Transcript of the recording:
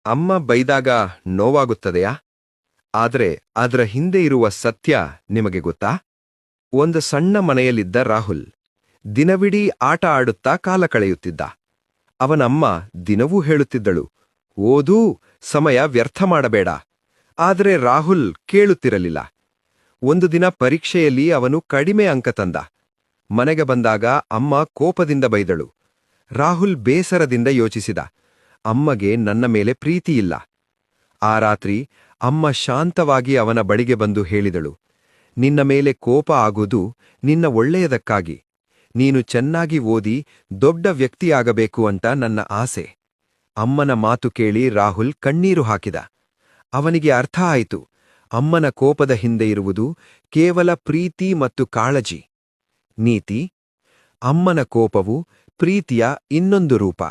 ಅಮ್ಮ ಬೈದಾಗ ನೋವಾಗುತ್ತದೆಯಾ? ಆದ್ರೆ ಅದರ ಹಿಂದೆ ಇರುವ ಸತ್ಯ ನಿಮಗೆ ಗೊತ್ತಾ? ಒಂದು ಸಣ್ಣ ಮನೆಯಲ್ಲಿದ್ದ ರಾಹುಲ್ ದಿನವಿಡೀ ಆಟ ಆಡುತ್ತಾ ಕಾಲ ಕಳೆಯುತ್ತಿದ್ದ. ಅವನಮ್ಮ ದಿನವೂ ಹೇಳುತ್ತಿದ್ದಳು, ಓದೂ, ಸಮಯ ವ್ಯರ್ಥ ಮಾಡಬೇಡ. ಆದರೆ ರಾಹುಲ್ ಕೇಳುತ್ತಿರಲಿಲ್ಲ. ಒಂದು ದಿನ ಪರೀಕ್ಷೆಯಲ್ಲಿ ಅವನು ಕಡಿಮೆ ಅಂಕ ತಂದ. ಮನೆಗೆ ಬಂದಾಗ ಅಮ್ಮ ಕೋಪದಿಂದ ಬೈದಳು. ರಾಹುಲ್ ಬೇಸರದಿಂದ ಯೋಚಿಸಿದ, ಅಮ್ಮಗೆ ನನ್ನ ಮೇಲೆ ಪ್ರೀತಿಯಿಲ್ಲ. ಆ ರಾತ್ರಿ ಅಮ್ಮ ಶಾಂತವಾಗಿ ಅವನ ಬಳಿಗೆ ಬಂದು ಹೇಳಿದಳು, ನಿನ್ನ ಮೇಲೆ ಕೋಪ ಆಗುವುದು ನಿನ್ನ ಒಳ್ಳೆಯದಕ್ಕಾಗಿ. ನೀನು ಚೆನ್ನಾಗಿ ಓದಿ ದೊಡ್ಡ ವ್ಯಕ್ತಿಯಾಗಬೇಕು ಅಂತ ನನ್ನ ಆಸೆ. ಅಮ್ಮನ ಮಾತು ಕೇಳಿ ರಾಹುಲ್ ಕಣ್ಣೀರು ಹಾಕಿದ. ಅವನಿಗೆ ಅರ್ಥ ಆಯಿತು, ಅಮ್ಮನ ಕೋಪದ ಹಿಂದೆ ಇರುವುದು ಕೇವಲ ಪ್ರೀತಿ ಮತ್ತು ಕಾಳಜಿ. ನೀತಿ: ಅಮ್ಮನ ಕೋಪವು ಪ್ರೀತಿಯ ಇನ್ನೊಂದು ರೂಪ.